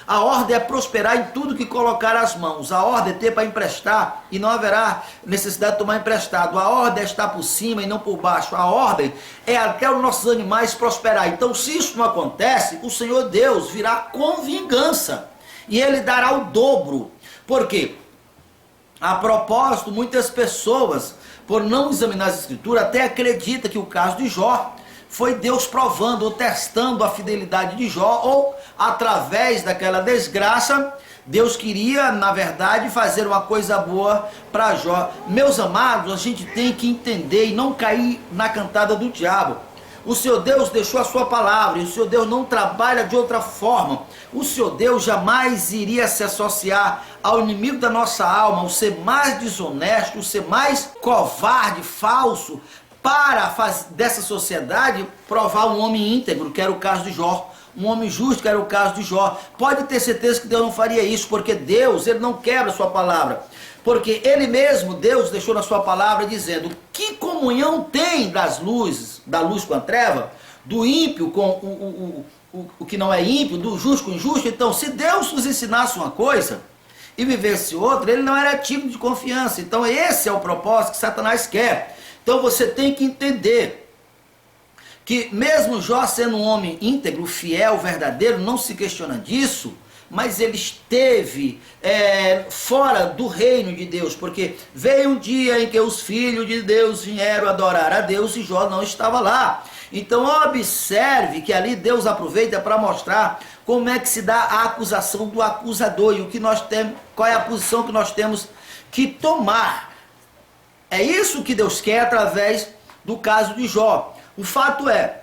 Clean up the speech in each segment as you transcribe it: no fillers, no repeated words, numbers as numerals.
A ordem é prosperar em tudo que colocar as mãos. A ordem é ter para emprestar e não haverá necessidade de tomar emprestado. A ordem é estar por cima e não por baixo. A ordem é até os nossos animais prosperar. Então, se isso não acontece, o Senhor Deus virá com vingança e Ele dará o dobro. Por quê? A propósito, muitas pessoas, por não examinar as Escrituras, até acreditam que o caso de Jó foi Deus provando ou testando a fidelidade de Jó, ou através daquela desgraça, Deus queria, na verdade, fazer uma coisa boa para Jó. Meus amados, a gente tem que entender e não cair na cantada do diabo. O Senhor Deus deixou a sua palavra, e o Senhor Deus não trabalha de outra forma. O Senhor Deus jamais iria se associar ao inimigo da nossa alma, o ser mais desonesto, o ser mais covarde, falso, para dessa sociedade provar um homem íntegro, que era o caso de Jó, um homem justo, que era o caso de Jó. Pode ter certeza que Deus não faria isso, porque Deus, Ele não quebra a sua palavra, porque Ele mesmo, Deus, deixou na sua palavra dizendo: que comunhão tem da luz com a treva, do ímpio com o que não é ímpio, do justo com o injusto? Então, se Deus nos ensinasse uma coisa e vivesse outra, Ele não era digno de confiança. Então, esse é o propósito que Satanás quer. Então você tem que entender que mesmo Jó sendo um homem íntegro, fiel, verdadeiro, não se questiona disso, mas ele esteve fora do reino de Deus, porque veio um dia em que os filhos de Deus vieram adorar a Deus e Jó não estava lá. Então observe que ali Deus aproveita para mostrar como é que se dá a acusação do acusador e o que nós temos, qual é a posição que nós temos que tomar. É isso que Deus quer através do caso de Jó. O fato é,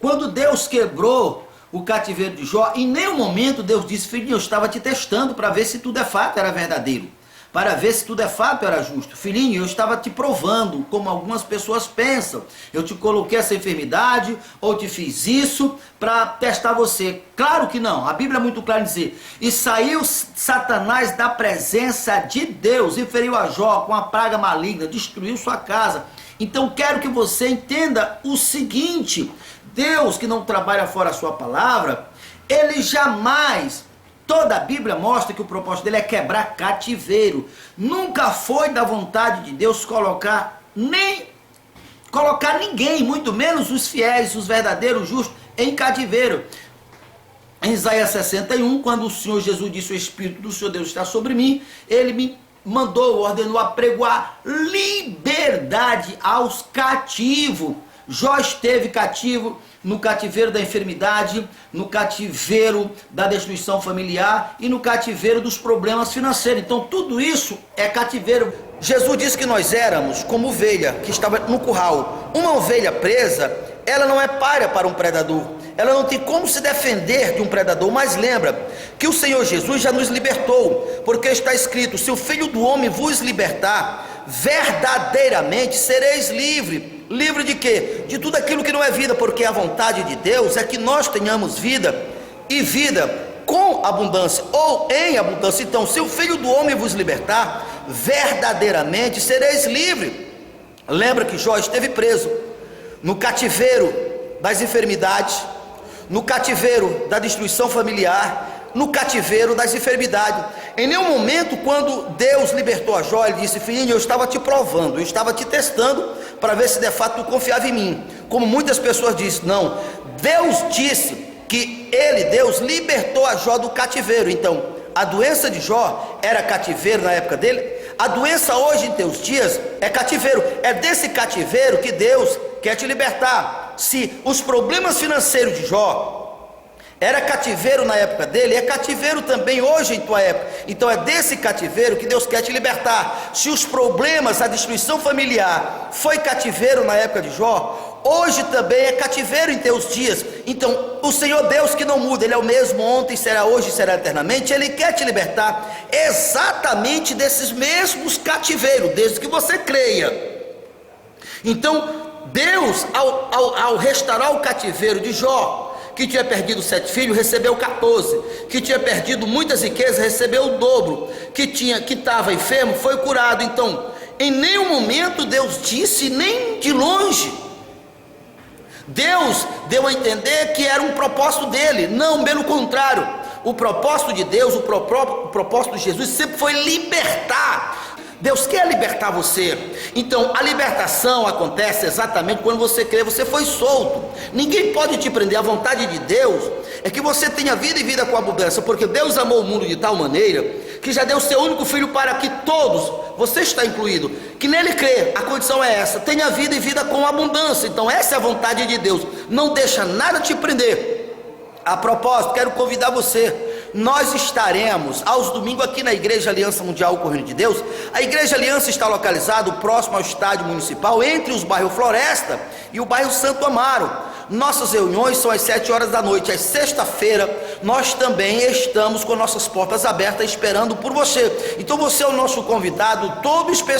quando Deus quebrou o cativeiro de Jó, em nenhum momento Deus disse: filhinho, eu estava te testando para ver se tudo é fato, era verdadeiro, para ver se tudo é fato, era justo. Filhinho, eu estava te provando, como algumas pessoas pensam. Eu te coloquei essa enfermidade, ou te fiz isso para testar você. Claro que não. A Bíblia é muito clara em dizer: e saiu Satanás da presença de Deus e feriu a Jó com a praga maligna, destruiu sua casa. Então quero que você entenda o seguinte: Deus, que não trabalha fora a sua palavra, Ele jamais... Toda a Bíblia mostra que o propósito dele é quebrar cativeiro. Nunca foi da vontade de Deus colocar ninguém, muito menos os fiéis, os verdadeiros, justos, em cativeiro. Em Isaías 61, quando o Senhor Jesus disse: o Espírito do Senhor Deus está sobre mim, Ele me ordenou a pregoar liberdade aos cativos. Jó esteve cativo no cativeiro da enfermidade, no cativeiro da destruição familiar e no cativeiro dos problemas financeiros. Então tudo isso é cativeiro. Jesus disse que nós éramos como ovelha que estava no curral. Uma ovelha presa, ela não é párea para um predador, ela não tem como se defender de um predador. Mas lembra que o Senhor Jesus já nos libertou, porque está escrito: se o Filho do Homem vos libertar, verdadeiramente sereis livres. Livre de quê? De tudo aquilo que não é vida, porque a vontade de Deus é que nós tenhamos vida, e vida com abundância, ou em abundância. Então, se o Filho do Homem vos libertar, verdadeiramente sereis livres. Lembra que Jó esteve preso no cativeiro das enfermidades, no cativeiro da destruição familiar, no cativeiro das enfermidades. Em nenhum momento, quando Deus libertou a Jó, Ele disse: filhinho, eu estava te provando, eu estava te testando para ver se de fato tu confiava em mim. Como muitas pessoas dizem, não. Deus disse que Deus libertou a Jó do cativeiro. Então, a doença de Jó era cativeiro na época dele. A doença hoje em teus dias é cativeiro. É desse cativeiro que Deus quer te libertar. Se os problemas financeiros de Jó era cativeiro na época dele, é cativeiro também hoje em tua época. Então é desse cativeiro que Deus quer te libertar. Se os problemas, a destruição familiar foi cativeiro na época de Jó, hoje também é cativeiro em teus dias. Então o Senhor Deus, que não muda, Ele é o mesmo ontem, será hoje e será eternamente. Ele quer te libertar exatamente desses mesmos cativeiros, desde que você creia. Então Deus, ao restaurar o cativeiro de Jó, que tinha perdido 7 filhos, recebeu 14, que tinha perdido muitas riquezas, recebeu o dobro, que estava enfermo, foi curado. Então, em nenhum momento Deus disse, nem de longe, Deus deu a entender que era um propósito dele. Não, pelo contrário, o propósito de Deus, o propósito de Jesus sempre foi libertar. Deus quer libertar você. Então a libertação acontece exatamente quando você crê. Você foi solto, ninguém pode te prender. A vontade de Deus é que você tenha vida e vida com abundância, porque Deus amou o mundo de tal maneira que já deu o seu único filho para que todos, você está incluído, que nele crê. A condição é essa: tenha vida e vida com abundância. Então essa é a vontade de Deus, não deixa nada te prender. A propósito, quero convidar você, nós estaremos aos domingos aqui na Igreja Aliança Mundial Correio de Deus. A Igreja Aliança está localizada próximo ao estádio municipal, entre os bairros Floresta e o bairro Santo Amaro. Nossas reuniões são às 7 horas da noite. Às sexta-feira nós também estamos com nossas portas abertas esperando por você. Então você é o nosso convidado todo especial.